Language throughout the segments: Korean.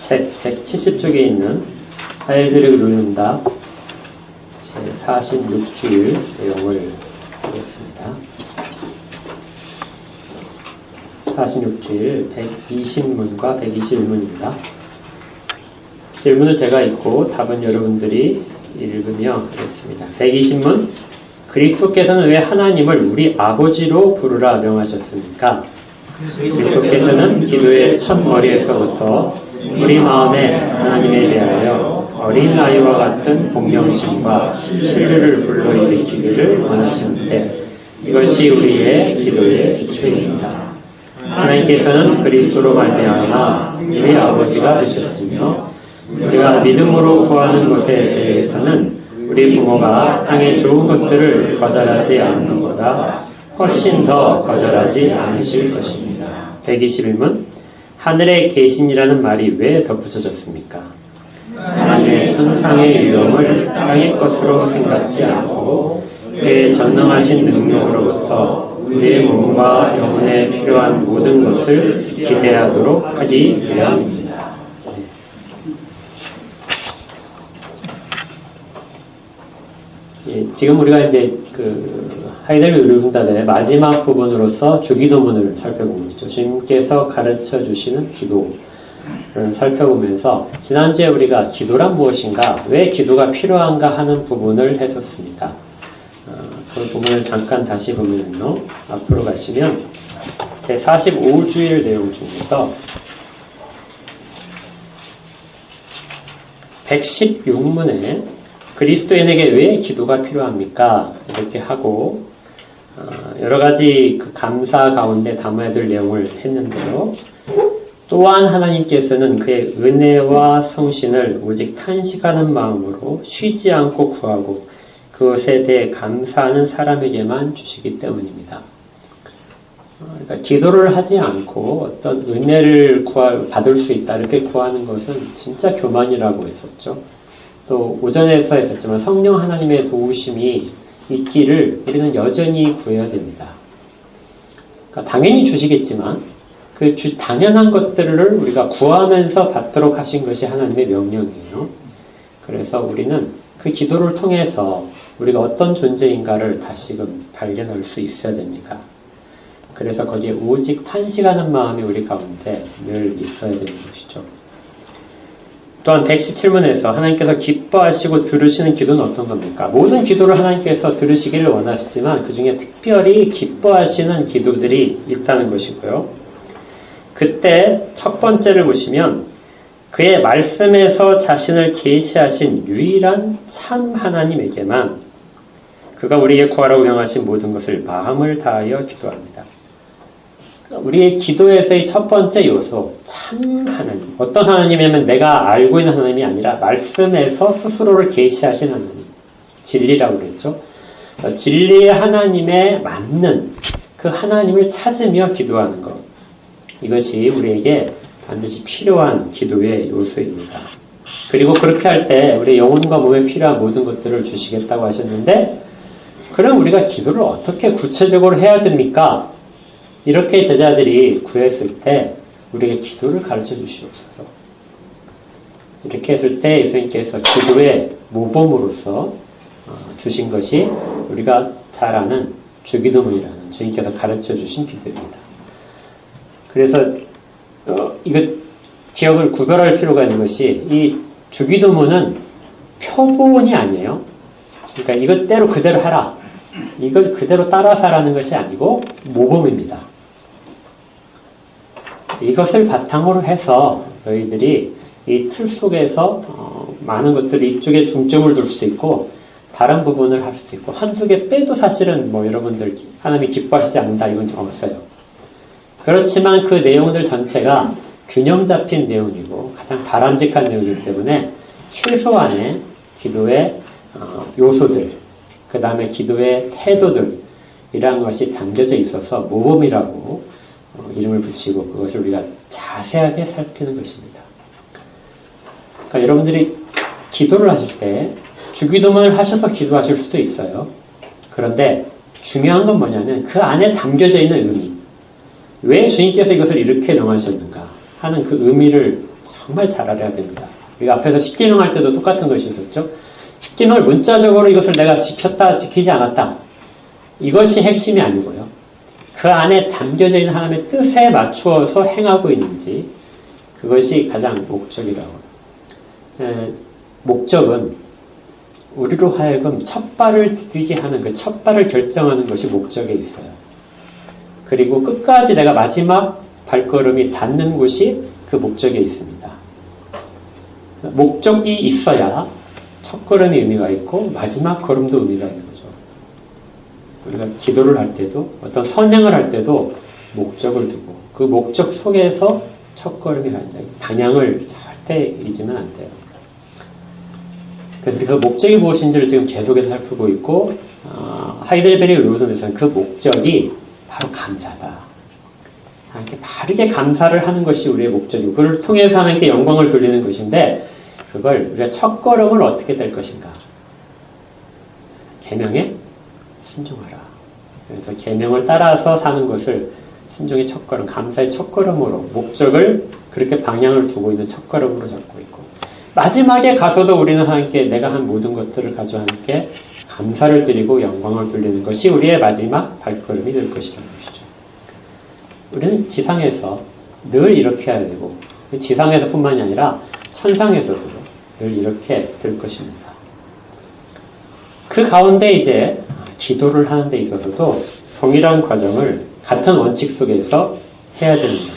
책 170쪽에 있는 하이델베르크 루른답 제46주일 내용을 보겠습니다. 46주일 120문과 121문입니다. 질문을 제가 읽고 답은 여러분들이 읽으며 하겠습니다. 120문, 그리스도께서는 왜 하나님을 우리 아버지로 부르라 명하셨습니까? 그리스도께서는 기도의 첫 머리에서부터 우리 마음에 하나님에 대하여 어린 아이와 같은 공경심과 신뢰를 불러일으키기를 원하시는데 이것이 우리의 기도의 기초입니다. 하나님께서는 그리스도로 말미암아 우리 아버지가 되셨으며 우리가 믿음으로 구하는 것에 대해서는 우리 부모가 땅의 좋은 것들을 거절하지 않는 것보다 훨씬 더 거절하지 않으실 것입니다. 121문, 하늘에 계신이라는 말이 왜 덧붙여졌습니까? 하나님의 천상의 유형을 땅의 것으로 생각지 않고 그의 전능하신 능력으로부터 우리의 몸과 영혼에 필요한 모든 것을 기대하도록 하기 위함입니다. 지금 우리가 이제 하이델베르크 루른답의 마지막 부분으로서 주기도문을 살펴보고 있죠. 주님께서 가르쳐 주시는 기도를 살펴보면서 지난주에 우리가 기도란 무엇인가, 왜 기도가 필요한가 하는 부분을 했었습니다. 그 부분을 잠깐 다시 보면요. 앞으로 가시면 제 45주일 내용 중에서 116문에 그리스도인에게 왜 기도가 필요합니까? 이렇게 하고 여러 가지 그 감사 가운데 담아야 될 내용을 했는데요. 또한 하나님께서는 그의 은혜와 성신을 오직 탄식하는 마음으로 쉬지 않고 구하고 그것에 대해 감사하는 사람에게만 주시기 때문입니다. 그러니까 기도를 하지 않고 어떤 은혜를 받을 수 있다 이렇게 구하는 것은 진짜 교만이라고 했었죠. 또 오전에서 했었지만 성령 하나님의 도우심이 있기를 우리는 여전히 구해야 됩니다. 그러니까 당연히 주시겠지만 그 당연한 것들을 우리가 구하면서 받도록 하신 것이 하나님의 명령이에요. 그래서 우리는 그 기도를 통해서 우리가 어떤 존재인가를 다시금 발견할 수 있어야 됩니다. 그래서 거기에 오직 탄식하는 마음이 우리 가운데 늘 있어야 되는 것이죠. 또한 117문에서 하나님께서 기뻐하시고 들으시는 기도는 어떤 겁니까? 모든 기도를 하나님께서 들으시기를 원하시지만 그 중에 특별히 기뻐하시는 기도들이 있다는 것이고요. 그때 첫 번째를 보시면 그의 말씀에서 자신을 계시하신 유일한 참 하나님에게만 그가 우리에게 구하라고 명하신 모든 것을 마음을 다하여 기도합니다. 우리의 기도에서의 첫 번째 요소, 참 하나님. 어떤 하나님이냐면 내가 알고 있는 하나님이 아니라 말씀에서 스스로를 계시하신 하나님. 진리라고 그랬죠. 진리의 하나님에 맞는 그 하나님을 찾으며 기도하는 것. 이것이 우리에게 반드시 필요한 기도의 요소입니다. 그리고 그렇게 할 때 우리 영혼과 몸에 필요한 모든 것들을 주시겠다고 하셨는데 그럼 우리가 기도를 어떻게 구체적으로 해야 됩니까? 이렇게 제자들이 구했을 때 우리에게 기도를 가르쳐 주시옵소서. 이렇게 했을 때 예수님께서 기도의 모범으로서 주신 것이 우리가 잘 아는 주기도문이라는 주님께서 가르쳐 주신 기도입니다. 그래서 이거 기억을 구별할 필요가 있는 것이 이 주기도문은 표본이 아니에요. 그러니까 이것대로 그대로 하라. 이걸 그대로 따라서 하라는 것이 아니고 모범입니다. 이것을 바탕으로 해서 너희들이 이 틀 속에서 많은 것들 이쪽에 중점을 둘 수도 있고 다른 부분을 할 수도 있고 한두 개 빼도 사실은 여러분들 하나님이 기뻐하시지 않는다 이건 없어요. 그렇지만 그 내용들 전체가 균형 잡힌 내용이고 가장 바람직한 내용이기 때문에 최소한의 기도의 요소들, 그 다음에 기도의 태도들이라는 것이 담겨져 있어서 모범이라고 이름을 붙이고 그것을 우리가 자세하게 살피는 것입니다. 그러니까 여러분들이 기도를 하실 때 주기도문을 하셔서 기도하실 수도 있어요. 그런데 중요한 건 뭐냐면 그 안에 담겨져 있는 의미. 왜 주님께서 이것을 이렇게 명하셨는가 하는 그 의미를 정말 잘 알아야 됩니다. 우리가 앞에서 십계명 할 때도 똑같은 것이 있었죠. 십계명을 문자적으로 이것을 내가 지켰다, 지키지 않았다. 이것이 핵심이 아니고요. 그 안에 담겨져 있는 하나님의 뜻에 맞추어서 행하고 있는지 그것이 가장 목적이라고. 목적은 우리로 하여금 첫 발을 디디게 하는 그 첫 발을 결정하는 것이 목적에 있어요. 그리고 끝까지 내가 마지막 발걸음이 닿는 곳이 그 목적에 있습니다. 목적이 있어야 첫 걸음이 의미가 있고 마지막 걸음도 의미가 있는 거죠. 우리가 기도를 할 때도 어떤 선행을 할 때도 목적을 두고 그 목적 속에서 첫 걸음이 간다. 방향을 절대 잊으면 안 돼요. 그래서 그 목적이 무엇인지를 지금 계속해서 살피고 있고 하이델베르 의료론에서는 그 목적이 바로 감사다. 하나님께 바르게 감사를 하는 것이 우리의 목적이고 그걸 통해서 하나님께 영광을 돌리는 것인데 그걸 우리가 첫 걸음을 어떻게 될 것인가. 계명에 순종하라. 그래서 계명을 따라서 사는 것을 순종의 첫걸음, 감사의 첫걸음으로 목적을 그렇게 방향을 두고 있는 첫걸음으로 잡고 있고 마지막에 가서도 우리는 하나님께 내가 한 모든 것들을 가져 하나님께 감사를 드리고 영광을 돌리는 것이 우리의 마지막 발걸음이 될 것이라는 것이죠. 우리는 지상에서 늘 이렇게 해야 되고 지상에서뿐만이 아니라 천상에서도 늘 이렇게 될 것입니다. 그 가운데 이제 기도를 하는 데 있어서도 동일한 과정을 같은 원칙 속에서 해야 되는 거예요.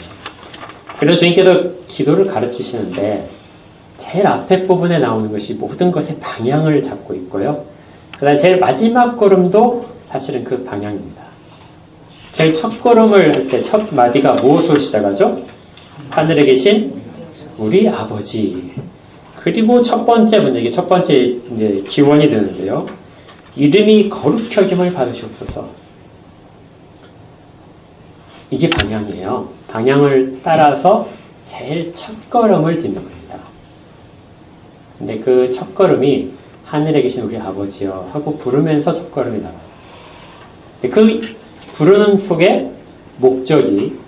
그래서 주님께서 기도를 가르치시는데 제일 앞에 부분에 나오는 것이 모든 것의 방향을 잡고 있고요. 그 다음에 제일 마지막 걸음도 사실은 그 방향입니다. 제일 첫 걸음을 할 때 첫 마디가 무엇으로 시작하죠? 하늘에 계신 우리 아버지. 그리고 첫 번째 문제, 이게 첫 번째 이제 기원이 되는데요. 이름이 거룩히 여김을 받으시옵소서. 이게 방향이에요. 방향을 따라서 제일 첫 걸음을 딛는 겁니다. 근데 그 첫 걸음이 하늘에 계신 우리 아버지여 하고 부르면서 첫 걸음이 나와요. 근데 그 부르는 속에 목적이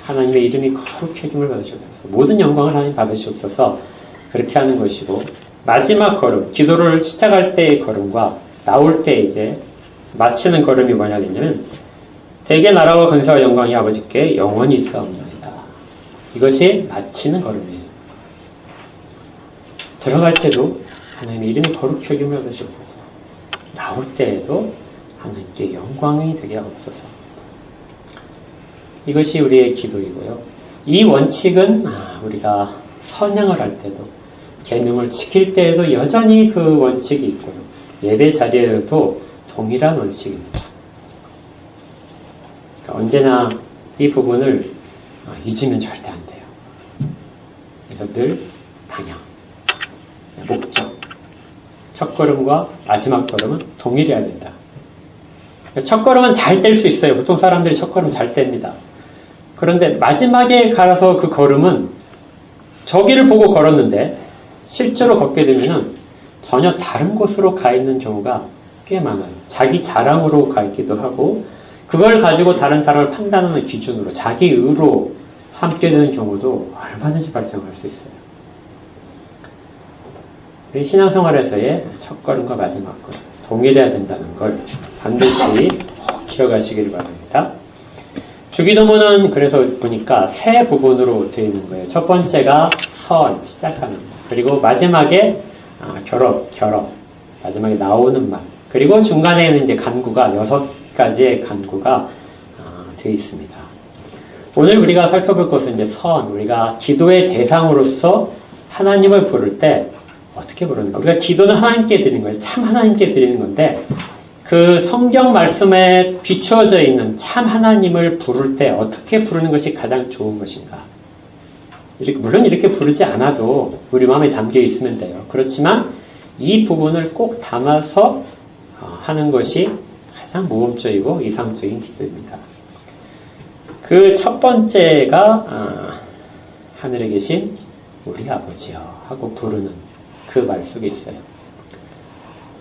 하나님의 이름이 거룩히 여김을 받으시옵소서. 모든 영광을 하나님 받으시옵소서. 그렇게 하는 것이고 마지막 걸음, 기도를 시작할 때의 걸음과 나올 때 이제 마치는 걸음이 뭐냐면요. 대개 나라와 권세와 영광이 아버지께 영원히 있사옵나이다. 이것이 마치는 걸음이에요. 들어갈 때도 하나님의 이름이 거룩히 여김을 받으시옵소서. 나올 때에도 하나님께 영광이 되게 하옵소서. 이것이 우리의 기도이고요. 이 원칙은 우리가 선양을 할 때도 계명을 지킬 때에도 여전히 그 원칙이 있고요. 예배 자리에도 동일한 원칙입니다. 그러니까 언제나 이 부분을 잊으면 절대 안 돼요. 그래서 늘 방향, 목적, 첫 걸음과 마지막 걸음은 동일해야 된다. 첫 걸음은 잘 뗄 수 있어요. 보통 사람들이 첫 걸음 잘 뗍니다. 그런데 마지막에 가서 그 걸음은 저기를 보고 걸었는데 실제로 걷게 되면은 전혀 다른 곳으로 가 있는 경우가 꽤 많아요. 자기 자랑으로 가 있기도 하고 그걸 가지고 다른 사람을 판단하는 기준으로 자기 의로 삼게 되는 경우도 얼마든지 발생할 수 있어요. 우리 신앙생활에서의 첫 걸음과 마지막 걸음 동일해야 된다는 걸 반드시 기억하시길 바랍니다. 주기도문은 그래서 보니까 세 부분으로 되어 있는 거예요. 첫 번째가 선, 시작하는 말. 그리고 마지막에 결업. 마지막에 나오는 말. 그리고 중간에는 이제 간구가 6가지의 간구가 되어 있습니다. 오늘 우리가 살펴볼 것은 이제 선. 우리가 기도의 대상으로서 하나님을 부를 때 어떻게 부르는가? 우리가 기도는 하나님께 드리는 거예요. 참 하나님께 드리는 건데 그 성경 말씀에 비추어져 있는 참 하나님을 부를 때 어떻게 부르는 것이 가장 좋은 것인가? 물론 이렇게 부르지 않아도 우리 마음에 담겨 있으면 돼요. 그렇지만 이 부분을 꼭 담아서 하는 것이 가장 모범적이고 이상적인 기도입니다. 그 첫 번째가 하늘에 계신 우리 아버지여 하고 부르는 그 말 속에 있어요.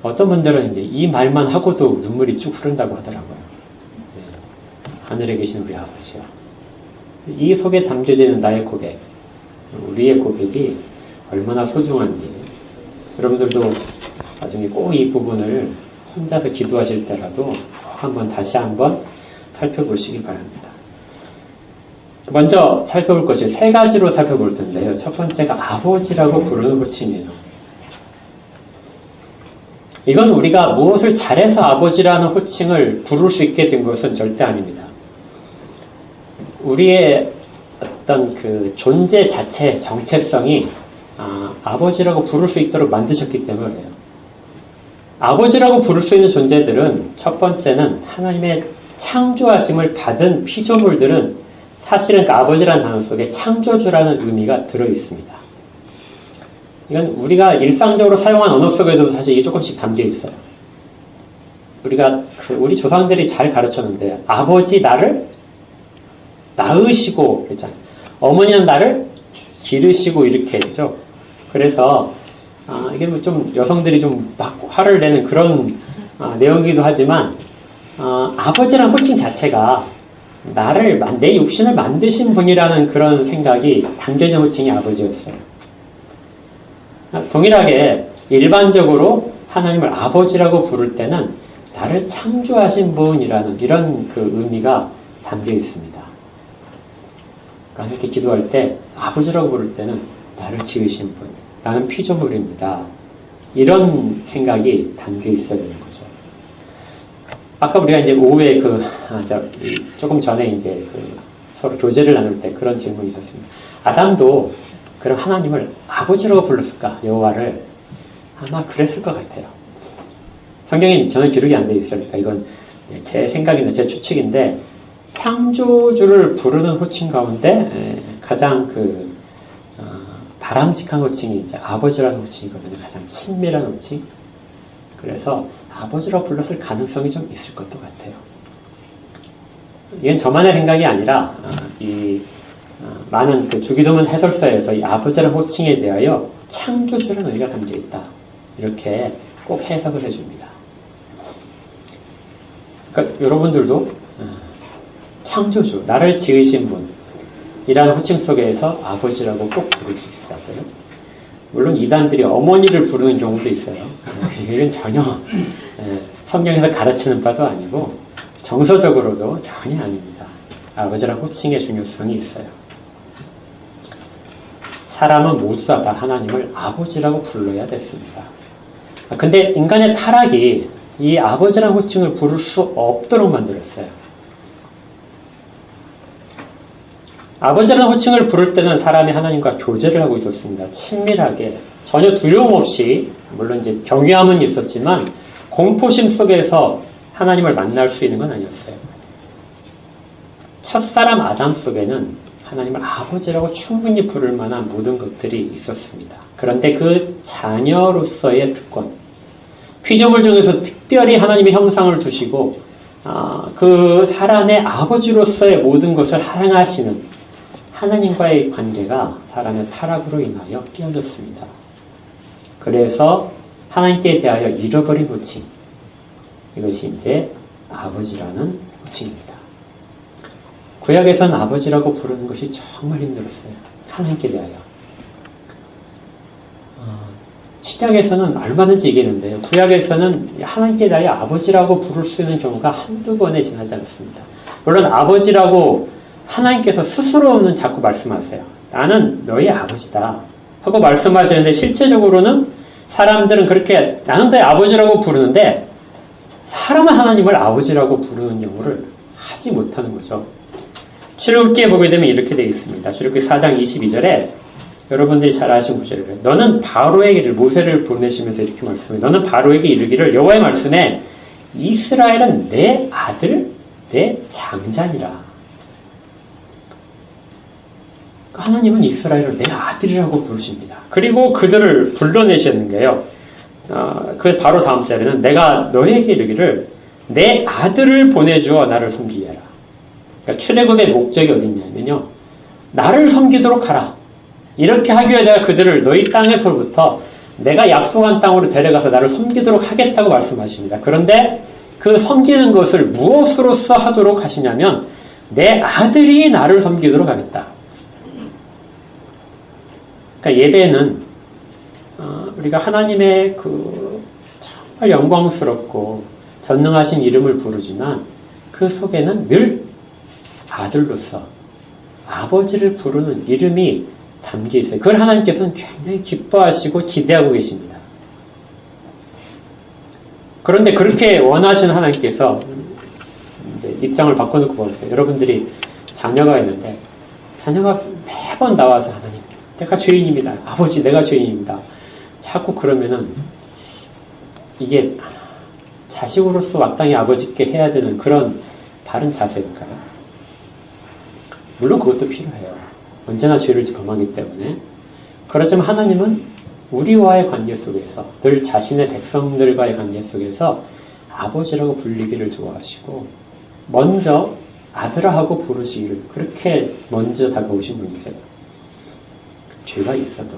어떤 분들은 이제 이 말만 하고도 눈물이 쭉 흐른다고 하더라고요. 네. 하늘에 계신 우리 아버지요. 이 속에 담겨지는 나의 고백. 우리의 고백이 얼마나 소중한지 여러분들도 나중에 꼭 이 부분을 혼자서 기도하실 때라도 한번 다시 한번 살펴보시기 바랍니다. 먼저 살펴볼 것이 세 가지로 살펴볼 텐데요. 첫 번째가 아버지라고 부르는 호칭이에요. 이건 우리가 무엇을 잘해서 아버지라는 호칭을 부를 수 있게 된 것은 절대 아닙니다. 우리의 어떤 그 존재 자체, 정체성이 아버지라고 부를 수 있도록 만드셨기 때문에요. 아버지라고 부를 수 있는 존재들은 첫 번째는 하나님의 창조하심을 받은 피조물들은 사실은 그 아버지라는 단어 속에 창조주라는 의미가 들어있습니다. 이건 우리가 일상적으로 사용한 언어 속에도 사실 이게 조금씩 담겨 있어요. 우리 조상들이 잘 가르쳤는데 아버지 나를 낳으시고 그랬잖아요. 어머니는 나를 기르시고 이렇게 했죠. 그래서 이게 뭐 좀 여성들이 좀 막 화를 내는 그런 내용이기도 하지만 아버지라는 호칭 자체가 내 육신을 만드신 분이라는 그런 생각이 담겨있는 호칭이 아버지였어요. 동일하게 일반적으로 하나님을 아버지라고 부를 때는 나를 창조하신 분이라는 이런 그 의미가 담겨 있습니다. 하나님께 기도할 때 아버지라고 부를 때는 나를 지으신 분, 나는 피조물입니다. 이런 생각이 담겨 있어야 되는 거죠. 아까 우리가 이제 오후에 조금 전에 이제 서로 교제를 나눌 때 그런 질문이 있었습니다. 아담도 그럼 하나님을 아버지라고 불렀을까? 여호와를 아마 그랬을 것 같아요. 성경에 저는 기록이 안 돼 있으니까 이건 제 생각이나 제 추측인데 창조주를 부르는 호칭 가운데 가장 바람직한 호칭이 이제 아버지라는 호칭이거든요. 가장 친밀한 호칭. 그래서 아버지라고 불렀을 가능성이 좀 있을 것도 같아요. 이건 저만의 생각이 아니라 많은 주기도문 해설서에서 이 아버지라는 호칭에 대하여 창조주라는 의미가 담겨 있다. 이렇게 꼭 해석을 해줍니다. 그러니까 여러분들도 창조주, 나를 지으신 분이라는 호칭 속에서 아버지라고 꼭 부를 수 있어요. 물론 이단들이 어머니를 부르는 경우도 있어요. 이건 전혀 성경에서 가르치는 바도 아니고 정서적으로도 전혀 아닙니다. 아버지라는 호칭의 중요성이 있어요. 사람은 모두 다 하나님을 아버지라고 불러야 됐습니다. 근데 인간의 타락이 이 아버지라는 호칭을 부를 수 없도록 만들었어요. 아버지라는 호칭을 부를 때는 사람이 하나님과 교제를 하고 있었습니다. 친밀하게, 전혀 두려움 없이, 물론 이제 경외함은 있었지만 공포심 속에서 하나님을 만날 수 있는 건 아니었어요. 첫사람 아담 속에는 하나님을 아버지라고 충분히 부를 만한 모든 것들이 있었습니다. 그런데 그 자녀로서의 특권, 피조물 중에서 특별히 하나님의 형상을 두시고 그 사람의 아버지로서의 모든 것을 행하시는 하나님과의 관계가 사람의 타락으로 인하여 깨어졌습니다. 그래서 하나님께 대하여 잃어버린 호칭, 이것이 이제 아버지라는 호칭입니다. 구약에서는 아버지라고 부르는 것이 정말 힘들었어요. 하나님께 대하여. 신약에서는 얼마든지 이기는데요. 구약에서는 하나님께 대하여 아버지라고 부를 수 있는 경우가 한두 번에 지나지 않습니다. 물론 아버지라고 하나님께서 스스로는 자꾸 말씀하세요. 나는 너희 아버지다 하고 말씀하시는데 실제적으로는 사람들은 그렇게 나는 너희 아버지라고 부르는데 사람은 하나님을 아버지라고 부르는 경우를 하지 못하는 거죠. 출애굽기에 보게 되면 이렇게 되어 있습니다. 출애굽기 4장 22절에 여러분들이 잘 아시는 구절이에요. 너는 바로에게 이르기를, 모세를 보내시면서 이렇게 말씀해요. 너는 바로에게 이르기를 여호와의 말씀에 이스라엘은 내 아들, 내 장자니라. 하나님은 이스라엘을 내 아들이라고 부르십니다. 그리고 그들을 불러내시는 게요. 그 바로 다음 절에는 내가 너에게 이르기를 내 아들을 보내주어 나를 섬기게 하라. 그러니까 출애굽의 목적이 어딨냐면요. 나를 섬기도록 하라. 이렇게 하기 위해 내가 그들을 너희 땅에서부터 내가 약속한 땅으로 데려가서 나를 섬기도록 하겠다고 말씀하십니다. 그런데 그 섬기는 것을 무엇으로서 하도록 하시냐면 내 아들이 나를 섬기도록 하겠다. 그러니까 예배는 우리가 하나님의 그 정말 영광스럽고 전능하신 이름을 부르지만 그 속에는 늘 아들로서 아버지를 부르는 이름이 담겨 있어요. 그걸 하나님께서는 굉장히 기뻐하시고 기대하고 계십니다. 그런데 그렇게 원하시는 하나님께서 이제 입장을 바꿔놓고 보세요. 여러분들이 자녀가 있는데 자녀가 매번 나와서 하나님, 내가 죄인입니다. 아버지, 내가 죄인입니다. 자꾸 그러면은 이게 자식으로서 마땅히 아버지께 해야 되는 그런 바른 자세일까요? 물론 그것도 필요해요. 언제나 죄를 범하기 때문에. 그렇지만 하나님은 우리와의 관계 속에서, 늘 자신의 백성들과의 관계 속에서 아버지라고 불리기를 좋아하시고 먼저 아들아 하고 부르시기를 그렇게 먼저 다가오신 분이세요. 죄가 있어도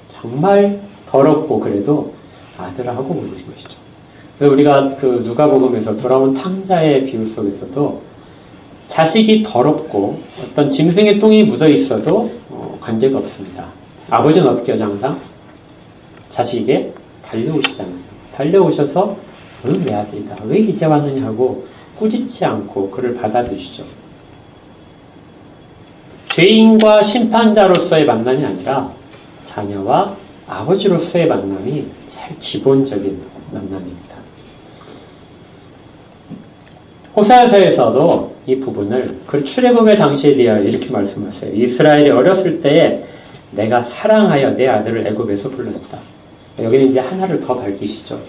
정말 더럽고 그래도 아들아 하고 부르신 것이죠. 우리가 그 누가복음에서 돌아온 탕자의 비유 속에서도 자식이 더럽고 어떤 짐승의 똥이 묻어 있어도 관계가 없습니다. 아버지는 어떻게 하죠? 항상 자식에게 달려오시잖아요. 달려오셔서 너는 내 아들이다. 왜 이제 왔느냐 하고 꾸짖지 않고 그를 받아주시죠. 죄인과 심판자로서의 만남이 아니라 자녀와 아버지로서의 만남이 제일 기본적인 만남입니다. 호세아서에서도 이 부분을 그 출애굽의 당시에 대하여 이렇게 말씀하세요. 이스라엘이 어렸을 때에 내가 사랑하여 내 아들을 애굽에서 불렀다. 여기는 이제 하나를 더 밝히시죠.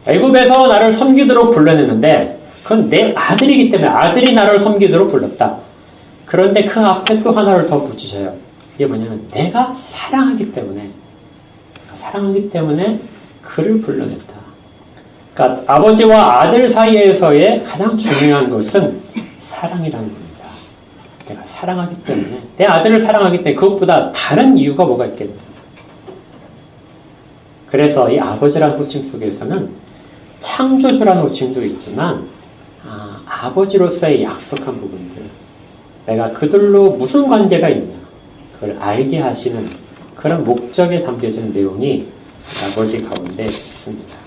애굽에서 나를 섬기도록 불러냈는데 그건 내 아들이기 때문에 아들이 나를 섬기도록 불렀다. 그런데 그 앞에 또 하나를 더 붙이셔요. 이게 뭐냐면 내가 사랑하기 때문에 그를 불러냈다. 그러니까 아버지와 아들 사이에서의 가장 중요한 것은 사랑이라는 겁니다. 내가 사랑하기 때문에, 내 아들을 사랑하기 때문에 그것보다 다른 이유가 뭐가 있겠냐. 그래서 이 아버지라는 호칭 속에서는 창조주라는 호칭도 있지만 아버지로서의 약속한 부분들, 내가 그들로 무슨 관계가 있냐 그걸 알게 하시는 그런 목적에 담겨진 내용이 아버지 가운데 있습니다.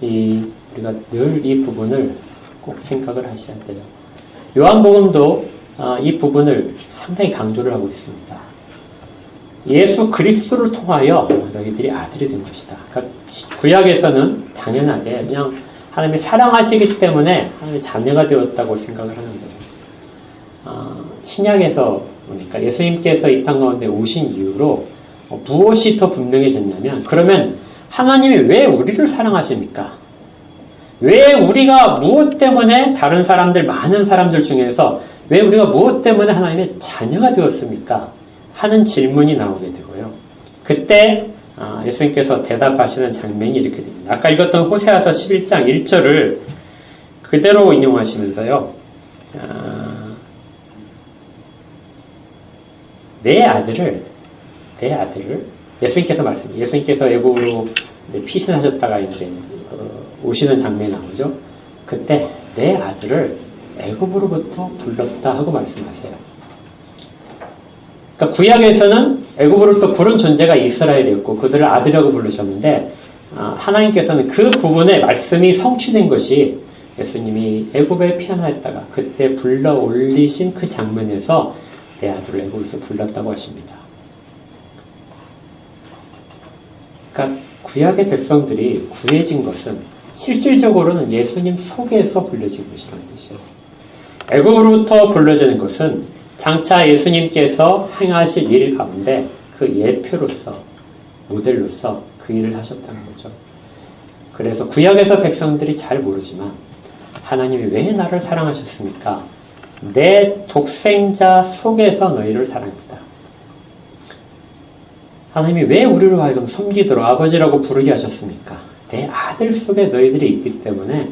우리가 늘 이 부분을 꼭 생각을 하셔야 돼요. 요한복음도 이 부분을 상당히 강조를 하고 있습니다. 예수 그리스도를 통하여 너희들이 아들이 된 것이다. 그러니까 구약에서는 당연하게 그냥 하나님이 사랑하시기 때문에 하나님의 자녀가 되었다고 생각을 하는데 신약에서 보니까 예수님께서 이 땅 가운데 오신 이후로 무엇이 더 분명해졌냐면, 그러면 하나님이 왜 우리를 사랑하십니까? 왜 우리가 무엇 때문에 다른 사람들, 많은 사람들 중에서 왜 우리가 무엇 때문에 하나님의 자녀가 되었습니까? 하는 질문이 나오게 되고요. 그때 예수님께서 대답하시는 장면이 이렇게 됩니다. 아까 읽었던 호세아서 11장 1절을 그대로 인용하시면서요. 내 아들을 예수님께서 애굽으로 피신하셨다가 이제 오시는 장면이 나오죠. 그때 내 아들을 애굽으로부터 불렀다 하고 말씀하세요. 그러니까 구약에서는 애굽으로부터 부른 존재가 이스라엘이었고 그들을 아들이라고 부르셨는데 하나님께서는 그 부분의 말씀이 성취된 것이 예수님이 애굽에 피난하였다가 그때 불러 올리신 그 장면에서 내 아들을 애굽에서 불렀다고 하십니다. 그러니까 구약의 백성들이 구해진 것은 실질적으로는 예수님 속에서 불려진 것이라는 뜻이에요. 애굽으로부터 불려지는 것은 장차 예수님께서 행하실 일 가운데 그 예표로서, 모델로서 그 일을 하셨다는 거죠. 그래서 구약에서 백성들이 잘 모르지만 하나님이 왜 나를 사랑하셨습니까? 내 독생자 속에서 너희를 사랑했다. 하나님이 왜 우리로 하여금 섬기도록 아버지라고 부르게 하셨습니까? 내 아들 속에 너희들이 있기 때문에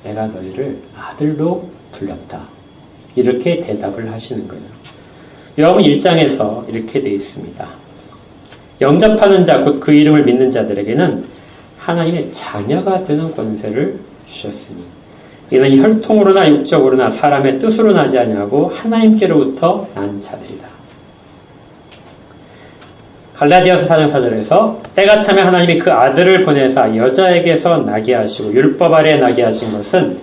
내가 너희를 아들로 불렀다. 이렇게 대답을 하시는 거예요. 요한복음 1장에서 이렇게 되어 있습니다. 영접하는 자, 곧 그 이름을 믿는 자들에게는 하나님의 자녀가 되는 권세를 주셨으니 이는 혈통으로나 육적으로나 사람의 뜻으로 나지 아니하고 하나님께로부터 난 자들이다. 갈라디아서 4장 4절에서 때가 차면 하나님이 그 아들을 보내사 여자에게서 나게 하시고 율법 아래에 나게 하신 것은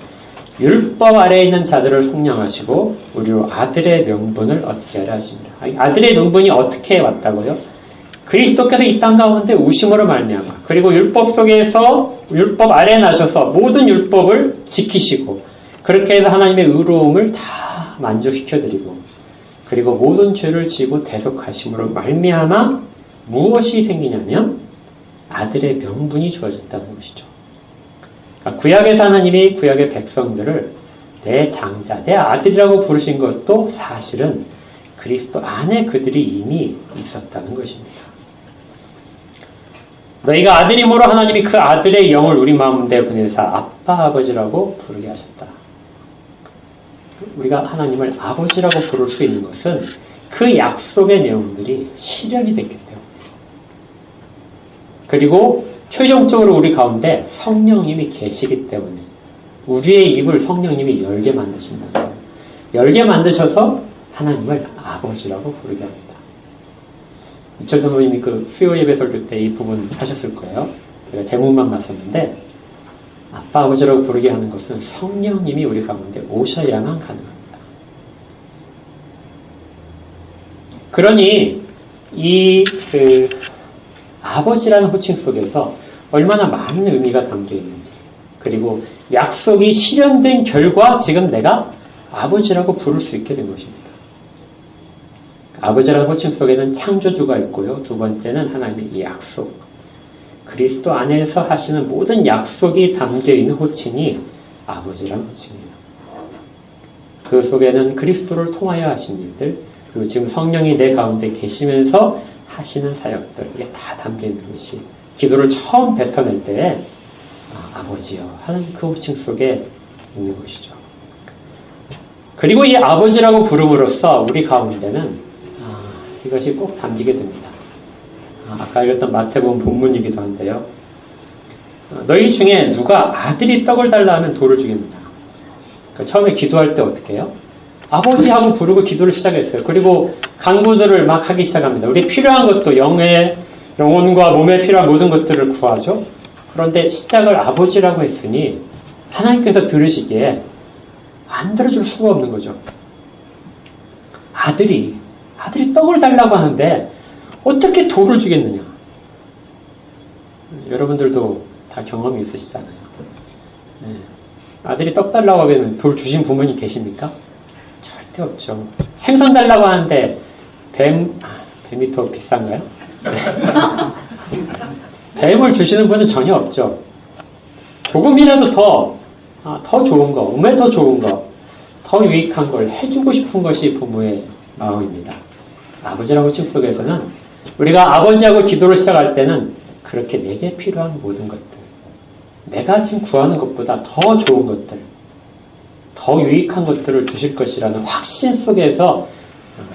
율법 아래에 있는 자들을 속량하시고 우리로 아들의 명분을 얻게 하려 하십니다. 아들의 명분이 어떻게 왔다고요? 그리스도께서 이 땅 가운데 우심으로 말미암아 그리고 율법 속에서 율법 아래에 나셔서 모든 율법을 지키시고 그렇게 해서 하나님의 의로움을 다 만족시켜드리고 그리고 모든 죄를 지고 대속하심으로 말미암아 무엇이 생기냐면 아들의 명분이 주어졌다는 것이죠. 그러니까 구약에서 하나님이 구약의 백성들을 내 장자, 내 아들이라고 부르신 것도 사실은 그리스도 안에 그들이 이미 있었다는 것입니다. 너희가 아들이므로 하나님이 그 아들의 영을 우리 마음대에 보내사 아빠 아버지라고 부르게 하셨다. 우리가 하나님을 아버지라고 부를 수 있는 것은 그 약속의 내용들이 실현이 됐기 때문에 그리고 최종적으로 우리 가운데 성령님이 계시기 때문에 우리의 입을 성령님이 열게 만드신다. 열게 만드셔서 하나님을 아버지라고 부르게 합니다. 이철 선생님이 그 수요 예배 설교 때 이 부분 하셨을 거예요. 제가 제목만 봤었는데 아빠 아버지라고 부르게 하는 것은 성령님이 우리 가운데 오셔야만 가능합니다. 그러니 이 아버지라는 호칭 속에서 얼마나 많은 의미가 담겨 있는지 그리고 약속이 실현된 결과 지금 내가 아버지라고 부를 수 있게 된 것입니다. 아버지라는 호칭 속에는 창조주가 있고요. 두 번째는 하나님의 이 약속. 그리스도 안에서 하시는 모든 약속이 담겨있는 호칭이 아버지라는 호칭이에요. 그 속에는 그리스도를 통하여 하신 일들, 그리고 지금 성령이 내 가운데 계시면서 하시는 사역들, 이게 다 담겨있는 것이 기도를 처음 뱉어낼 때에 아버지여 하는 그 호칭 속에 있는 것이죠. 그리고 이 아버지라고 부름으로써 우리 가운데는 이것이 꼭 담기게 됩니다. 아까 읽었던 마태복음 본문이기도 한데요. 너희 중에 누가 아들이 떡을 달라 하면 돌을 주겠느냐. 처음에 기도할 때 어떻게 해요? 아버지하고 부르고 기도를 시작했어요. 그리고 간구들을 막 하기 시작합니다. 우리 필요한 것도 영혼과 몸에 필요한 모든 것들을 구하죠. 그런데 시작을 아버지라고 했으니 하나님께서 들으시기에 안 들어줄 수가 없는 거죠. 아들이 떡을 달라고 하는데 어떻게 돌을 주겠느냐. 여러분들도 다 경험이 있으시잖아요. 네. 아들이 떡 달라고 하면 돌 주신 부모님 계십니까? 절대 없죠. 생선 달라고 하는데 뱀이 더 비싼가요? 뱀을 주시는 분은 전혀 없죠. 조금이라도 더 좋은 거, 몸에 더 좋은 거, 더 유익한 걸 해주고 싶은 것이 부모의 마음입니다. 아버지라고 호칭 속에서는 우리가 아버지하고 기도를 시작할 때는 그렇게 내게 필요한 모든 것들, 내가 지금 구하는 것보다 더 좋은 것들, 더 유익한 것들을 주실 것이라는 확신 속에서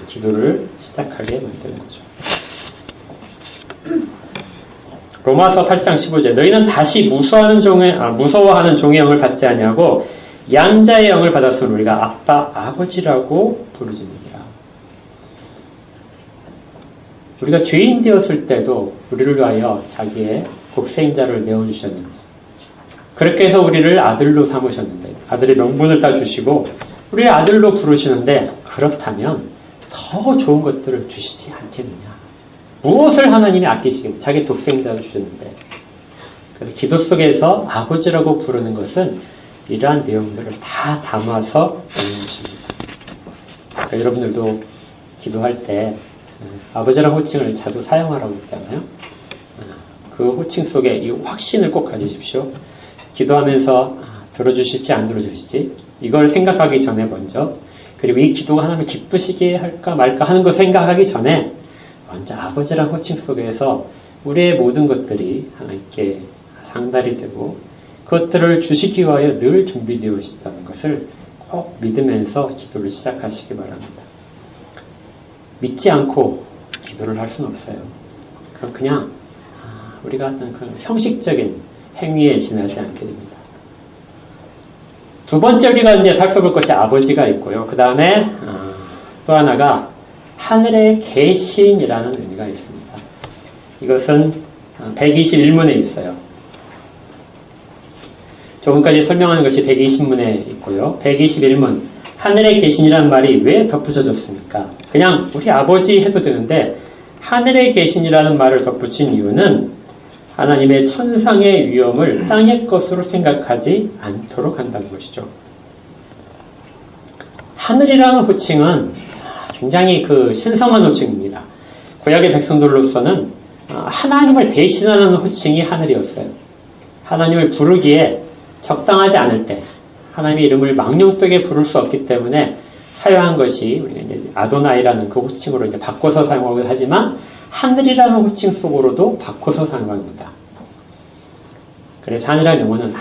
기도를 시작하게 만드는 거죠. 로마서 8장 15절 너희는 다시 무서워하는 종의 영을 받지 아니하고 양자의 영을 받았으면 우리가 아빠, 아버지라고 부르짖느니라. 우리가 죄인 되었을 때도 우리를 위하여 자기의 독생자를 내어주셨는데 그렇게 해서 우리를 아들로 삼으셨는데 아들의 명분을 딱 주시고 우리를 아들로 부르시는데 그렇다면 더 좋은 것들을 주시지 않겠느냐. 무엇을 하나님이 아끼시겠냐. 자기 독생자를 주셨는데 기도 속에서 아버지라고 부르는 것은 이러한 내용들을 다 담아서 있는 것입니다. 그러니까 여러분들도 기도할 때 아버지라는 호칭을 자주 사용하라고 했잖아요. 그 호칭 속에 이 확신을 꼭 가지십시오. 기도하면서 들어주실지 안 들어주실지 이걸 생각하기 전에 먼저 그리고 이 기도가 하나님을 기쁘시게 할까 말까 하는 걸 생각하기 전에 먼저 아버지라는 호칭 속에서 우리의 모든 것들이 하나님께 상달이 되고 그것들을 주시기 위하여 늘 준비되어 있다는 것을 꼭 믿으면서 기도를 시작하시기 바랍니다. 믿지 않고 기도를 할 수는 없어요. 그럼 그냥 우리가 어떤 그런 형식적인 행위에 지나지 않게 됩니다. 두 번째 우리가 이제 살펴볼 것이 아버지가 있고요. 그 다음에 또 하나가 하늘에 계신이라는 의미가 있습니다. 이것은 121문에 있어요. 조금까지 설명하는 것이 120문에 있고요. 121문 하늘에 계신이라는 말이 왜 덧붙여졌습니까? 그냥 우리 아버지 해도 되는데 하늘에 계신이라는 말을 덧붙인 이유는 하나님의 천상의 위엄을 땅의 것으로 생각하지 않도록 한다는 것이죠. 하늘이라는 호칭은 굉장히 신성한 호칭입니다. 구약의 백성들로서는 하나님을 대신하는 호칭이 하늘이었어요. 하나님을 부르기에 적당하지 않을 때 하나님의 이름을 망령되게 부를 수 없기 때문에 사용한 것이 우리가 이제 아도나이라는 그 호칭으로 이제 바꿔서 사용하기도 하지만 하늘이라는 호칭 속으로도 바꿔서 사용합니다. 그래서 하늘이라는 영어는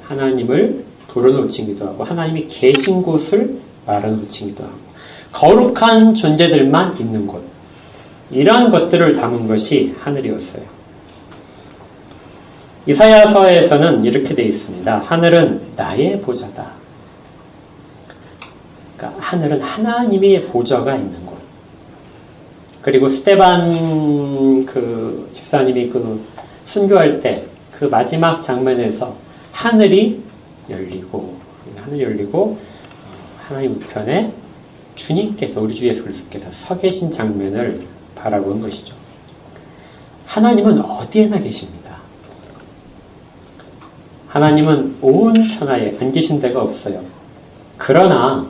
하나님을 부르는 호칭이기도 하고 하나님이 계신 곳을 말하는 호칭이기도 하고 거룩한 존재들만 있는 곳 이러한 것들을 담은 것이 하늘이었어요. 이사야서에서는 이렇게 되어 있습니다. 하늘은 나의 보좌다. 그러니까 하늘은 하나님의 보좌가 있는 곳. 그리고 스데반 집사님이 순교할 때 그 마지막 장면에서 하늘이 열리고 하나님 우편에 주님께서 우리 주 예수 그리스도께서 서 계신 장면을 바라본 것이죠. 하나님은 어디에나 계십니다. 하나님은 온 천하에 안 계신 데가 없어요. 그러나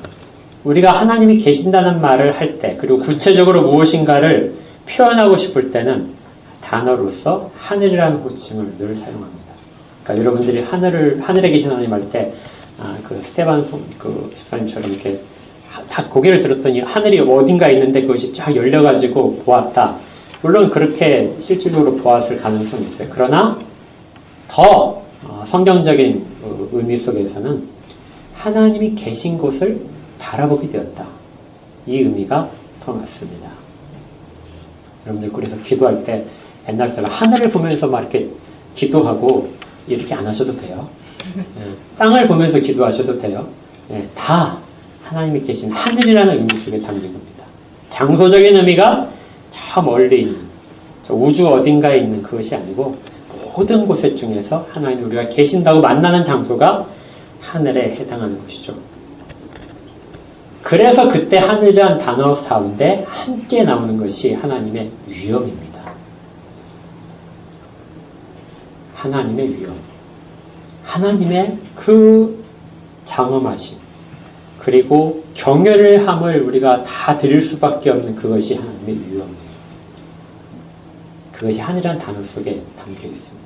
우리가 하나님이 계신다는 말을 할 때 그리고 구체적으로 무엇인가를 표현하고 싶을 때는 단어로서 하늘이라는 호칭을 늘 사용합니다. 그러니까 여러분들이 하늘에 계신 하나님 할 때 스테반 집사님처럼 이렇게 다 고개를 들었더니 하늘이 어딘가에 있는데 그것이 쫙 열려가지고 보았다. 물론 그렇게 실질적으로 보았을 가능성이 있어요. 그러나 더 성경적인 의미 속에서는 하나님이 계신 곳을 바라보게 되었다. 이 의미가 더 맞습니다. 여러분들 그래서 기도할 때 옛날 사람 하늘을 보면서 막 이렇게 기도하고 이렇게 안 하셔도 돼요. 땅을 보면서 기도하셔도 돼요. 다 하나님이 계신 하늘이라는 의미 속에 담긴 겁니다. 장소적인 의미가 저 멀리 있는 저 우주 어딘가에 있는 그것이 아니고 모든 곳에 중에서 하나님 우리가 계신다고 만나는 장소가 하늘에 해당하는 것이죠. 그래서 그때 하늘이란 단어 가운데 함께 나오는 것이 하나님의 위엄입니다. 하나님의 위엄. 하나님의 그 장엄하심. 그리고 경외를 함을 우리가 다 드릴 수밖에 없는 그것이 하나님의 위엄이에요. 그것이 하늘이란 단어 속에 담겨 있습니다.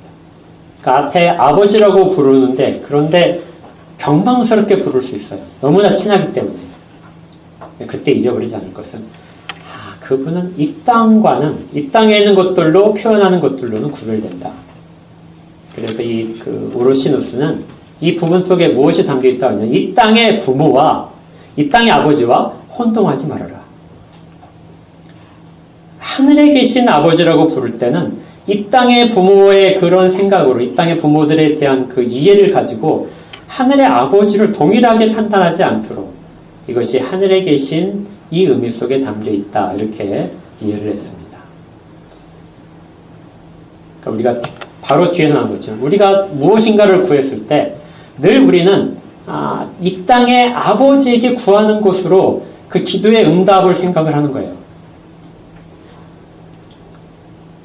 그 앞에 아버지라고 부르는데 그런데 경망스럽게 부를 수 있어요. 너무나 친하기 때문에. 그때 잊어버리지 않을 것은 그분은 이 땅에 있는 것들로 표현하는 것들로는 구별된다. 그래서 우르시누스는 이 부분 속에 무엇이 담겨있다 하면 이 땅의 부모와 이 땅의 아버지와 혼동하지 말아라. 하늘에 계신 아버지라고 부를 때는 이 땅의 부모의 그런 생각으로 이 땅의 부모들에 대한 그 이해를 가지고 하늘의 아버지를 동일하게 판단하지 않도록 이것이 하늘에 계신 이 의미 속에 담겨있다. 이렇게 이해를 했습니다. 그러니까 우리가 바로 뒤에 나온 것처럼 우리가 무엇인가를 구했을 때 늘 우리는 이 땅의 아버지에게 구하는 것으로 그 기도의 응답을 생각을 하는 거예요.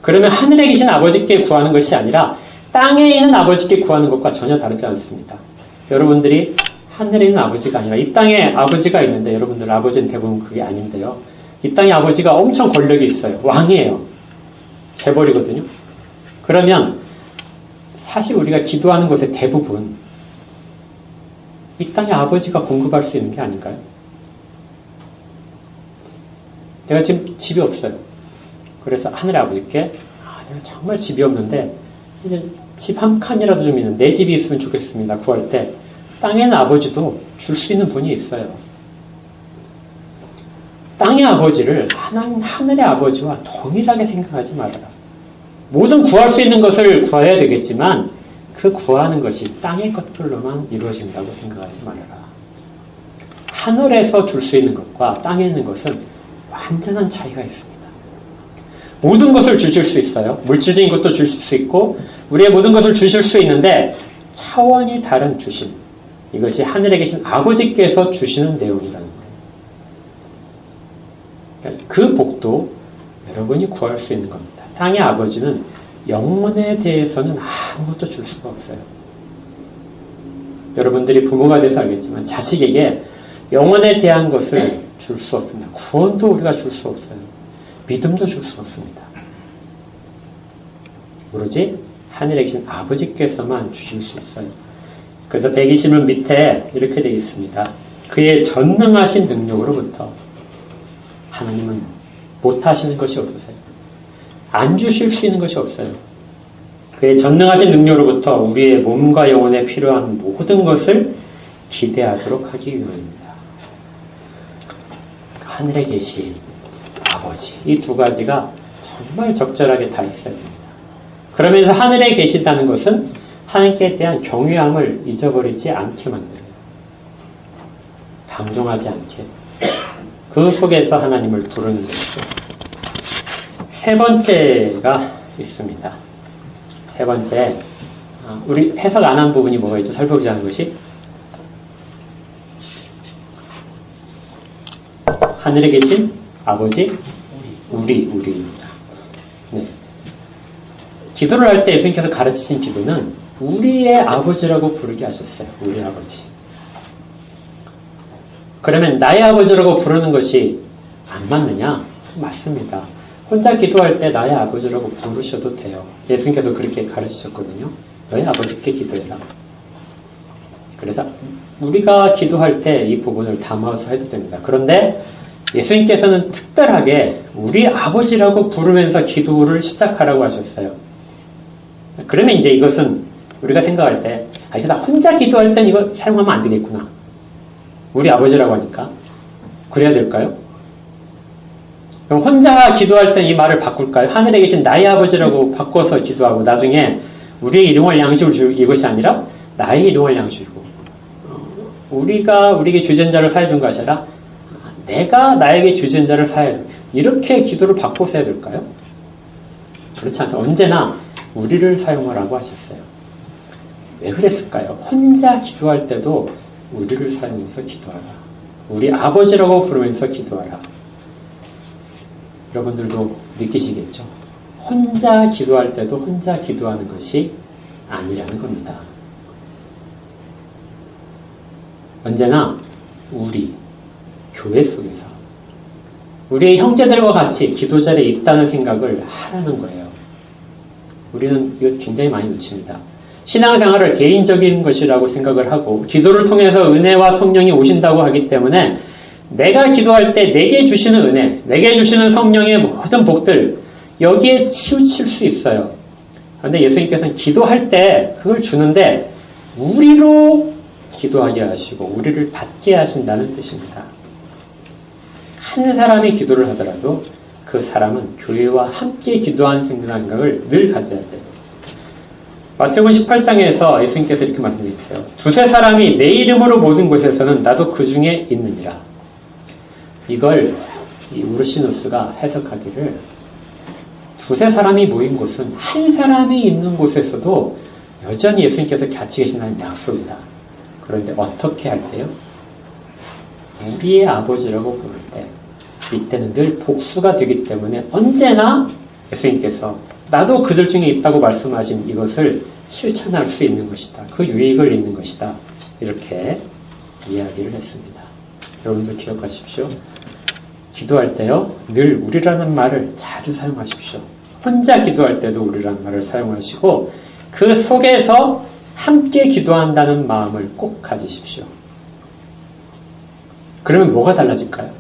그러면 하늘에 계신 아버지께 구하는 것이 아니라 땅에 있는 아버지께 구하는 것과 전혀 다르지 않습니다. 여러분들이 하늘에 있는 아버지가 아니라 이 땅에 아버지가 있는데 여러분들 아버지는 대부분 그게 아닌데요. 이 땅에 아버지가 엄청 권력이 있어요. 왕이에요. 재벌이거든요. 그러면 사실 우리가 기도하는 것의 대부분 이 땅에 아버지가 공급할 수 있는 게 아닌가요? 내가 지금 집이 없어요. 그래서 하늘의 아버지께 내가 정말 집이 없는데 이제 집 한 칸이라도 좀 있는 내 집이 있으면 좋겠습니다. 구할 때 땅에는 아버지도 줄 수 있는 분이 있어요. 땅의 아버지를 하늘의 아버지와 동일하게 생각하지 말아라. 모든 구할 수 있는 것을 구해야 되겠지만 그 구하는 것이 땅의 것들로만 이루어진다고 생각하지 말아라. 하늘에서 줄 수 있는 것과 땅에 있는 것은 완전한 차이가 있습니다. 모든 것을 주실 수 있어요. 물질적인 것도 주실 수 있고 우리의 모든 것을 주실 수 있는데 차원이 다른 주심. 이것이 하늘에 계신 아버지께서 주시는 내용이라는 거예요. 그러니까 그 복도 여러분이 구할 수 있는 겁니다. 땅의 아버지는 영혼에 대해서는 아무것도 줄 수가 없어요. 여러분들이 부모가 돼서 알겠지만 자식에게 영혼에 대한 것을 줄 수 없습니다. 구원도 우리가 줄 수 없어요. 믿음도 줄 수 없습니다. 오로지 하늘에 계신 아버지께서만 주실 수 있어요. 그래서 120문 밑에 이렇게 되어 있습니다. 그의 전능하신 능력으로부터 하나님은 못하시는 것이 없으세요. 안 주실 수 있는 것이 없어요. 그의 전능하신 능력으로부터 우리의 몸과 영혼에 필요한 모든 것을 기대하도록 하기 위함입니다. 하늘에 계신 아버지, 이 두 가지가 정말 적절하게 다 있어야 됩니다. 그러면서 하늘에 계시다는 것은 하나님께 대한 경외함을 잊어버리지 않게 만들어요. 방종하지 않게. 그 속에서 하나님을 부르는 것이죠. 세 번째가 있습니다. 세 번째, 우리 해석 안 한 부분이 뭐가 있죠? 살펴보자는 것이 하늘에 계신 아버지, 우리입니다. 네. 기도를 할 때 예수님께서 가르치신 기도는 우리의 아버지라고 부르게 하셨어요. 우리 아버지. 그러면 나의 아버지라고 부르는 것이 안 맞느냐? 맞습니다. 혼자 기도할 때 나의 아버지라고 부르셔도 돼요. 예수님께서 그렇게 가르치셨거든요. 너의 아버지께 기도해라. 그래서 우리가 기도할 때 이 부분을 담아서 해도 됩니다. 그런데 예수님께서는 특별하게 우리 아버지라고 부르면서 기도를 시작하라고 하셨어요. 그러면 이제 이것은 우리가 생각할 때, 이거 나 혼자 기도할 땐 이거 사용하면 안 되겠구나. 우리 아버지라고 하니까. 그래야 될까요? 그럼 혼자 기도할 땐 이 말을 바꿀까요? 하늘에 계신 나의 아버지라고 바꿔서 기도하고 나중에 우리의 일용할 양식을 주고 이것이 아니라 나의 일용할 양식을 주고 우리가 우리에게 주전자를 사해 준 것이 아니라 내가 나에게 주전자를 사해 준 이렇게 기도를 바꿔서 해야 될까요? 그렇지 않죠. 언제나 우리를 사용하라고 하셨어요. 왜 그랬을까요? 혼자 기도할 때도 우리를 사용해서 기도하라. 우리 아버지라고 부르면서 기도하라. 여러분들도 느끼시겠죠? 혼자 기도할 때도 혼자 기도하는 것이 아니라는 겁니다. 언제나 우리, 교회 속에서 우리의 형제들과 같이 기도 자리에 있다는 생각을 하라는 거예요. 우리는 이거 굉장히 많이 놓칩니다. 신앙생활을 개인적인 것이라고 생각을 하고 기도를 통해서 은혜와 성령이 오신다고 하기 때문에 내가 기도할 때 내게 주시는 은혜, 내게 주시는 성령의 모든 복들 여기에 치우칠 수 있어요. 그런데 예수님께서는 기도할 때 그걸 주는데 우리로 기도하게 하시고 우리를 받게 하신다는 뜻입니다. 한 사람이 기도를 하더라도 그 사람은 교회와 함께 기도한 생각을 늘 가져야 돼요. 마태복음 18장에서 예수님께서 이렇게 말씀하셨어요. 두세 사람이 내 이름으로 모든 곳에서는 나도 그 중에 있느니라. 이걸 이 우르시누스가 해석하기를 두세 사람이 모인 곳은 한 사람이 있는 곳에서도 여전히 예수님께서 같이 계신다는 약속이다. 그런데 어떻게 할 때요? 우리의 아버지라고 부를 때 이때는 늘 복수가 되기 때문에 언제나 예수님께서 나도 그들 중에 있다고 말씀하신 이것을 실천할 수 있는 것이다. 그 유익을 잇는 것이다. 이렇게 이야기를 했습니다. 여러분들 기억하십시오. 기도할 때요. 늘 우리라는 말을 자주 사용하십시오. 혼자 기도할 때도 우리라는 말을 사용하시고 그 속에서 함께 기도한다는 마음을 꼭 가지십시오. 그러면 뭐가 달라질까요?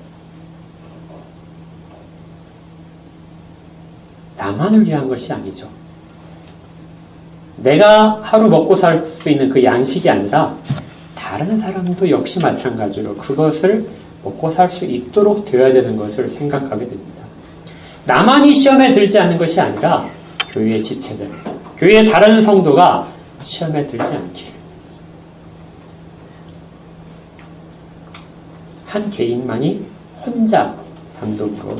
나만을 위한 것이 아니죠. 내가 하루 먹고 살 수 있는 그 양식이 아니라 다른 사람도 역시 마찬가지로 그것을 먹고 살 수 있도록 되어야 되는 것을 생각하게 됩니다. 나만이 시험에 들지 않는 것이 아니라 교회의 지체들, 교회의 다른 성도가 시험에 들지 않게. 한 개인만이 혼자 단독으로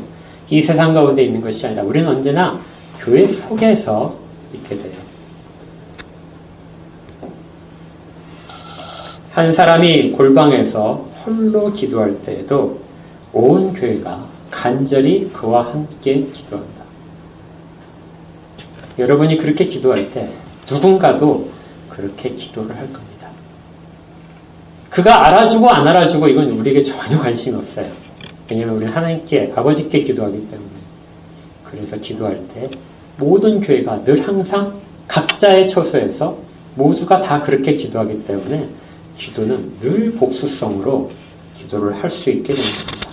이 세상 가운데 있는 것이 아니라 우리는 언제나 교회 속에서 있게 돼요. 한 사람이 골방에서 홀로 기도할 때에도 온 교회가 간절히 그와 함께 기도한다. 여러분이 그렇게 기도할 때 누군가도 그렇게 기도를 할 겁니다. 그가 알아주고 안 알아주고 이건 우리에게 전혀 관심이 없어요. 왜냐하면 우리는 하나님께 아버지께 기도하기 때문에. 그래서 기도할 때 모든 교회가 늘 항상 각자의 처소에서 모두가 다 그렇게 기도하기 때문에 기도는 늘 복수성으로 기도를 할 수 있게 되는 겁니다.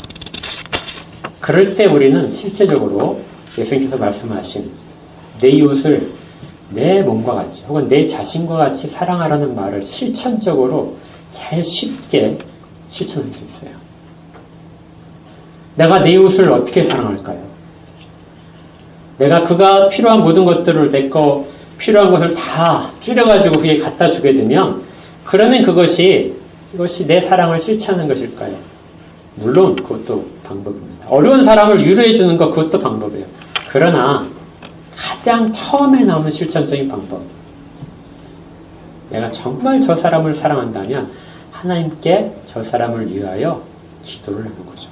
그럴 때 우리는 실제적으로 예수님께서 말씀하신 내 이웃을 내 몸과 같이 혹은 내 자신과 같이 사랑하라는 말을 실천적으로 제일 쉽게 실천할 수 있어요. 내가 내 이웃을 어떻게 사랑할까요? 내가 그가 필요한 모든 것들을 내 거 필요한 것을 다 줄여가지고 그게 갖다 주게 되면 그러면 이것이 내 사랑을 실천하는 것일까요? 물론 그것도 방법입니다. 어려운 사람을 위로해 주는 것 그것도 방법이에요. 그러나 가장 처음에 나오는 실천적인 방법, 내가 정말 저 사람을 사랑한다면 하나님께 저 사람을 위하여 기도를 하는 거죠.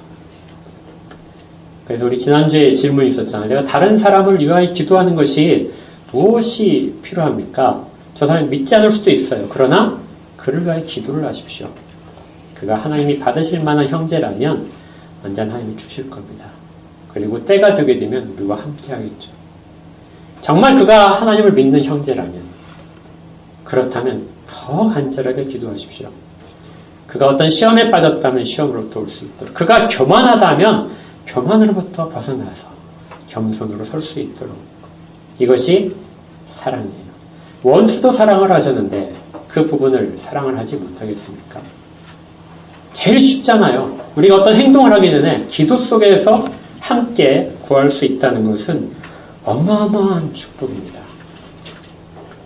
그래서 우리 지난주에 질문이 있었잖아요. 내가 다른 사람을 위하여 기도하는 것이 무엇이 필요합니까? 저 사람이 믿지 않을 수도 있어요. 그러나 그를 위하여 기도를 하십시오. 그가 하나님이 받으실 만한 형제라면 완전 하나님이 주실 겁니다. 그리고 때가 되게 되면 우리와 함께 하겠죠. 정말 그가 하나님을 믿는 형제라면, 그렇다면 더 간절하게 기도하십시오. 그가 어떤 시험에 빠졌다면 시험으로부터 올 수 있도록, 그가 교만하다면 교만으로부터 벗어나서 겸손으로 설 수 있도록. 이것이 사랑이에요. 원수도 사랑을 하셨는데 그 부분을 사랑을 하지 못하겠습니까? 제일 쉽잖아요. 우리가 어떤 행동을 하기 전에 기도 속에서 함께 구할 수 있다는 것은 어마어마한 축복입니다.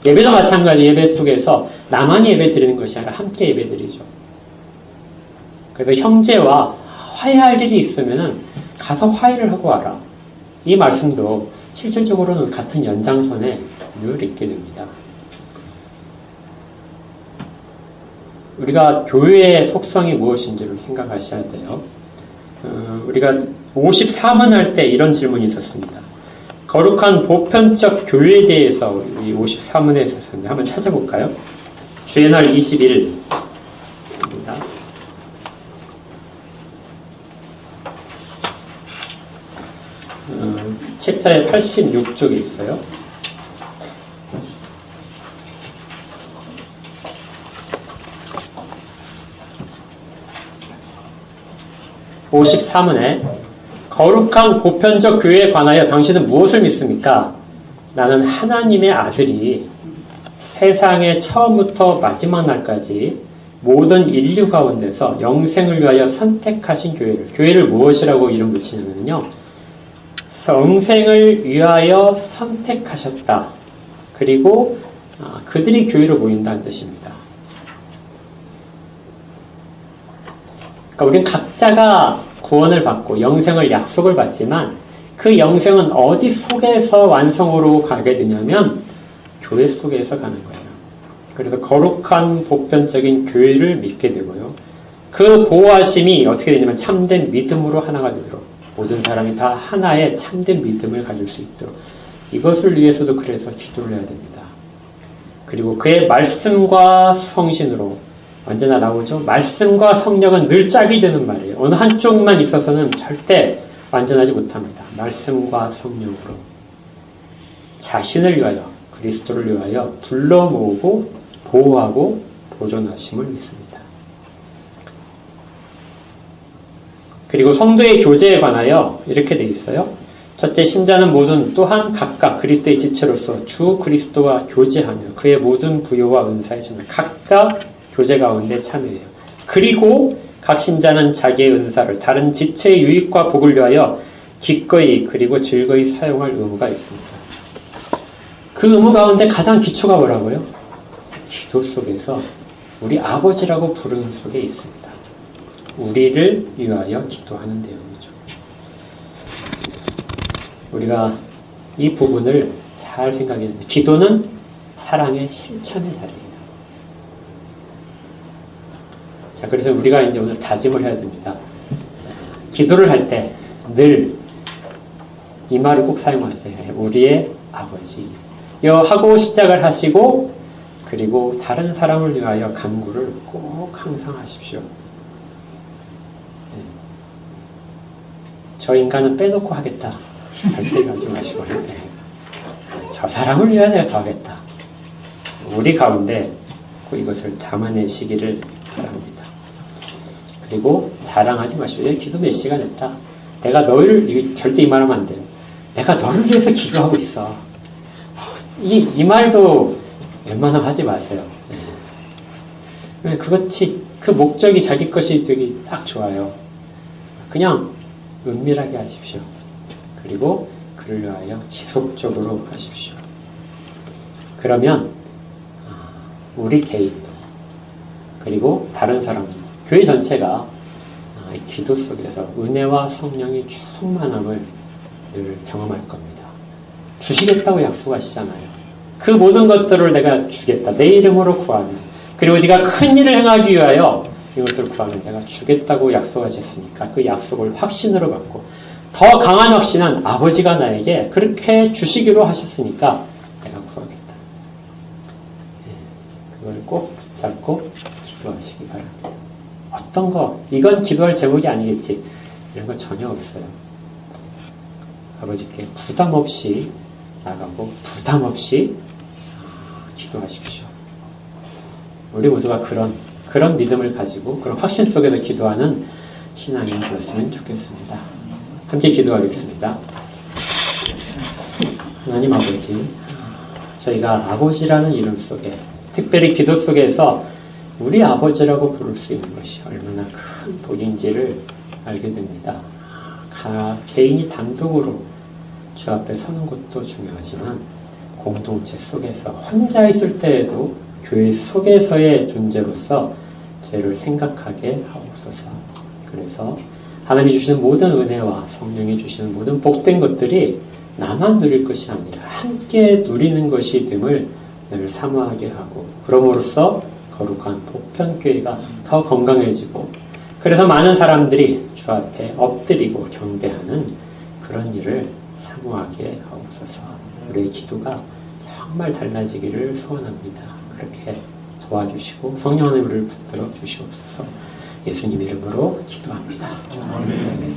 예배도 마찬가지. 예배 속에서 나만이 예배 드리는 것이 아니라 함께 예배 드리죠. 그래서 형제와 화해할 일이 있으면 가서 화해를 하고 와라. 이 말씀도 실질적으로는 같은 연장선에 늘 있게 됩니다. 우리가 교회의 속성이 무엇인지를 생각하셔야 돼요. 우리가 54문 할 때 이런 질문이 있었습니다. 거룩한 보편적 교회에 대해서 이 54문에 있었는데 한번 찾아볼까요? 주의 날 21일입니다. 책자의 86쪽에 있어요. (54문에) 거룩한 보편적 교회에 관하여 당신은 무엇을 믿습니까? 나는 하나님의 아들이 세상의 처음부터 마지막 날까지 모든 인류 가운데서 영생을 위하여 선택하신 교회를 무엇이라고 이름 붙이냐면요, 영생을 위하여 선택하셨다. 그리고 그들이 교회로 모인다는 뜻입니다. 그러니까 우리는 각자가 구원을 받고 영생을 약속을 받지만 그 영생은 어디 속에서 완성으로 가게 되냐면 교회 속에서 가는 거예요. 그래서 거룩한 보편적인 교회를 믿게 되고요. 그 보호하심이 어떻게 되냐면 참된 믿음으로 하나가 되도록, 모든 사람이 다 하나의 참된 믿음을 가질 수 있도록, 이것을 위해서도 그래서 기도를 해야 됩니다. 그리고 그의 말씀과 성신으로, 언제나 나오죠. 말씀과 성령은 늘 짝이 되는 말이에요. 어느 한쪽만 있어서는 절대 완전하지 못합니다. 말씀과 성령으로 자신을 위하여, 그리스도를 위하여 불러 모으고 보호하고 보존하심을 믿습니다. 그리고 성도의 교제에 관하여 이렇게 되어 있어요. 첫째, 신자는 모든 또한 각각 그리스도의 지체로서 주 그리스도와 교제하며 그의 모든 부요와 은사에 참여, 각각 교제 가운데 참여해요. 그리고 각 신자는 자기의 은사를 다른 지체의 유익과 복을 위하여 기꺼이 그리고 즐거이 사용할 의무가 있습니다. 그 의무 가운데 가장 기초가 뭐라고요? 기도 속에서 우리 아버지라고 부르는 속에 있습니다. 우리를 위하여 기도하는 내용이죠. 우리가 이 부분을 잘 생각해야 됩니다. 기도는 사랑의 실천의 자리예요. 자, 그래서 우리가 이제 오늘 다짐을 해야 됩니다. 기도를 할 때 늘 이 말을 꼭 사용하세요. 우리의 아버지. 하고 시작을 하시고, 그리고 다른 사람을 위하여 간구를 꼭 항상 하십시오. 저 인간은 빼놓고 하겠다 할 때 가지 마시고, 저 사람을 위하여 내가 더 하겠다. 우리 가운데 이것을 담아내시기를 바랍니다. 그리고 자랑하지 마시고, 기도 몇 시간 했다. 내가 너희를, 절대 이 말하면 안 돼요. 내가 너를 위해서 기도하고 있어. 이 말도 웬만하면 하지 마세요. 그것이, 그 목적이 자기 것이 되게 딱 좋아요. 그냥 은밀하게 하십시오. 그리고 그를 위하여 지속적으로 하십시오. 그러면 우리 개인도, 그리고 다른 사람도, 교회 전체가 이 기도 속에서 은혜와 성령의 충만함을 늘 경험할 겁니다. 주시겠다고 약속하시잖아요. 그 모든 것들을 내가 주겠다. 내 이름으로 구하면, 그리고 네가 큰 일을 행하기 위하여 이것들을 구하면 내가 주겠다고 약속하셨으니까 그 약속을 확신으로 받고, 더 강한 확신은 아버지가 나에게 그렇게 주시기로 하셨으니까 내가 구하겠다. 그걸 꼭 붙잡고 기도하시기 바랍니다. 어떤 거, 이건 기도할 제목이 아니겠지, 이런 거 전혀 없어요. 아버지께 부담 없이 나가고 부담 없이 기도하십시오. 우리 모두가 그런 믿음을 가지고 그런 확신 속에서 기도하는 신앙이 되었으면 좋겠습니다. 함께 기도하겠습니다. 하나님 아버지, 저희가 아버지라는 이름 속에, 특별히 기도 속에서 우리 아버지라고 부를 수 있는 것이 얼마나 큰 복인지를 알게 됩니다. 개인이 단독으로 주 앞에 서는 것도 중요하지만 공동체 속에서 혼자 있을 때에도 교회 속에서의 존재로서 죄를 생각하게 하옵소서. 그래서 하나님이 주시는 모든 은혜와 성령이 주시는 모든 복된 것들이 나만 누릴 것이 아니라 함께 누리는 것이 됨을 늘 사모하게 하고, 그럼으로써 거룩한 보편교회가 더 건강해지고, 그래서 많은 사람들이 주 앞에 엎드리고 경배하는 그런 일을 사모하게 하옵소서. 우리의 기도가 정말 달라지기를 소원합니다. 그렇게 도와주시고 성령 하나님을 붙들어 주시옵소서. 예수님 이름으로 기도합니다. 아멘.